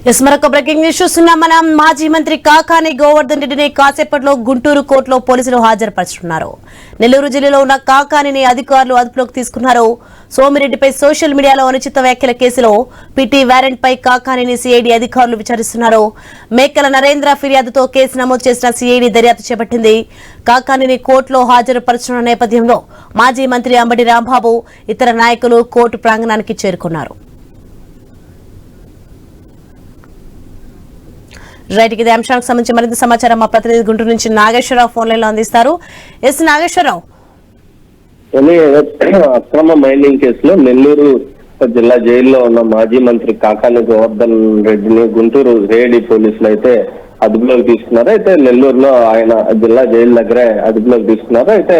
మరొక breaking news చూస్తున్నాం. మనం మాజీ మంత్రి కాకాని గోవర్ధన్ రెడ్డిని కాసేపట్లో గుంటూరు కోర్టులో పోలీసులు హాజరుపరుచుకున్నారు. నెల్లూరు జిల్లాలో ఉన్న కాకానిని అధికారులు అదుపులోకి తీసుకున్నారు. సోమిరెడ్డిపై సోషల్ మీడియాలో అనుచిత వ్యాఖ్యల కేసులో పిటి వారెంట్ పై కాకానిని సిఐడి అధికారులు విచారిస్తున్నారు. మేకల నరేంద్ర ఫిర్యాదుతో కేసు నమోదు చేసిన సిఐడి దర్యాప్తు చేపట్టింది. కాకానిని కోర్టులో హాజరుపరచనున్న నేపథ్యంలో మాజీ మంత్రి అంబటి రాంబాబు ఇతర నాయకులు కోర్టు ప్రాంగణానికి చేరుకున్నారు. రైట్, ఇదే అంశానికి సంబంధించి మరింత సమాచారం మా ప్రతినిధి గుంటూరు నుంచి నాగేశ్వరరావు ఫోన్ లైన్ లో అందిస్తారు. ఎస్ నాగేశ్వరరావు, అక్రమ మైనింగ్ కేసులో నెల్లూరు జిల్లా జైల్లో ఉన్న మాజీ మంత్రి కాకాని గోవర్ధన్ రెడ్డిని గుంటూరు సిఐడి పోలీసులు అయితే అదుపులోకి తీసుకున్నారు. అయితే నెల్లూరులో ఆయన జిల్లా జైలు దగ్గరే అదుపులోకి తీసుకున్నారు. అయితే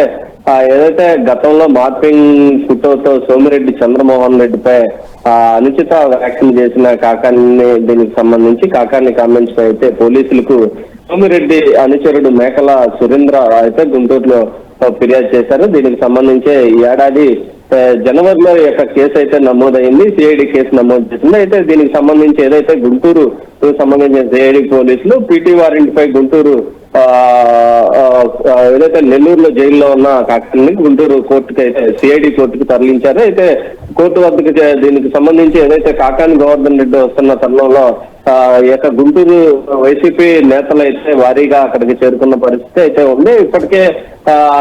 ఏదైతే గతంలో మార్పింగ్ ఫోటోతో సోమిరెడ్డి చంద్రమోహన్ రెడ్డిపై అనుచిత వ్యాఖ్యలు చేసిన కాకాని దీనికి సంబంధించి కాకాని కామెంట్స్ అయితే పోలీసులకు సోమిరెడ్డి అనుచరుడు మేకల సురేంద్ర అయితే గుంటూరులో ఫిర్యాదు చేశారు. దీనికి సంబంధించి ఈ ఏడాది జనవరిలో ఈ యొక్క కేసు అయితే నమోదైంది. సిఐడి కేసు నమోదు చేసింది. అయితే దీనికి సంబంధించి ఏదైతే గుంటూరు సంబంధించిన సిఐడి పోలీసులు పిటి వారెంట్ పై గుంటూరు ఏదైతే నెల్లూరులో జైల్లో ఉన్న కాకాని గుంటూరు కోర్టుకి అయితే సిఐడి కోర్టుకు తరలించారు. అయితే కోర్టు వద్దకు దీనికి సంబంధించి ఏదైతే కాకాని గోవర్ధన్ రెడ్డి వస్తున్న తరుణంలో ఈ యొక్క గుంటూరు వైసీపీ నేతలు అయితే భారీగా అక్కడికి చేరుకున్న పరిస్థితి అయితే ఉంది. ఇప్పటికే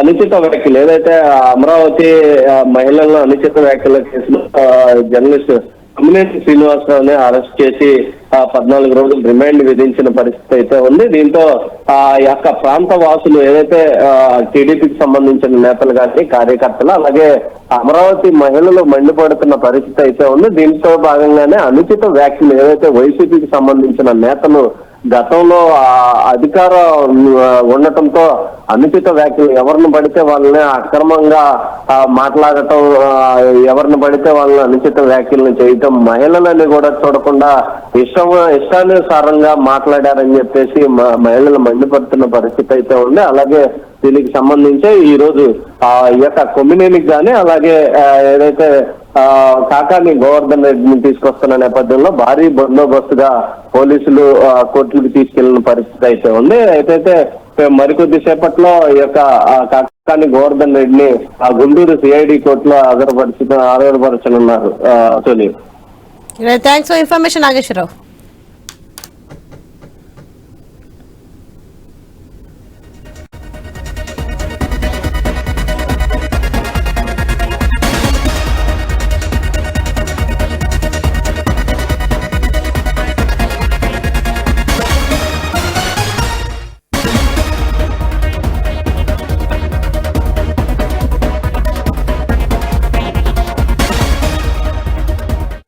అనుచిత వ్యాఖ్యలు ఏదైతే అమరావతి మహిళలను అనుచిత వ్యాఖ్యల కేసులో జర్నలిస్ట్ అమ్మినేని శ్రీనివాసరావుని అరెస్ట్ చేసి 14 రోజులు రిమాండ్ విధించిన పరిస్థితి అయితే ఉంది. దీంతో ఆ యొక్క ప్రాంత వాసులు ఏదైతే టీడీపీకి సంబంధించిన నేతలు కానీ కార్యకర్తలు అలాగే అమరావతి మహిళలు మండిపడుతున్న పరిస్థితి అయితే ఉంది. దీంతో భాగంగానే అనుచిత వ్యాఖ్యలు ఏదైతే వైసీపీకి సంబంధించిన నేతలు గతంలో అధికారం ఉండటంతో అనుచిత వ్యాఖ్యలు ఎవరిని పడితే వాళ్ళని అక్రమంగా మాట్లాడటం, ఎవరిని పడితే వాళ్ళని అనుచిత వ్యాఖ్యలను చేయటం, మహిళలని కూడా చూడకుండా ఇష్టానుసారంగా మాట్లాడారని చెప్పేసి మహిళలు మండిపడుతున్న పరిస్థితి అయితే ఉంది. అలాగే దీనికి సంబంధించి ఈ రోజు ఈ యొక్క కొమ్మినేనికి కానీ అలాగే ఏదైతే కాకాని గోవర్ధన్ రెడ్డిని తీసుకొస్తున్న నేపథ్యంలో భారీ బందోబస్తుగా పోలీసులు కోర్టులకు తీసుకెళ్లిన పరిస్థితి అయితే ఉంది. అయితే మరికొద్ది సేపట్లో ఈ యొక్క కాకాని గోవర్ధన్ రెడ్డిని గుంటూరు సిఐడి కోర్టులో హాజరుపరచనున్నారు. Thanks for information Nageswararao.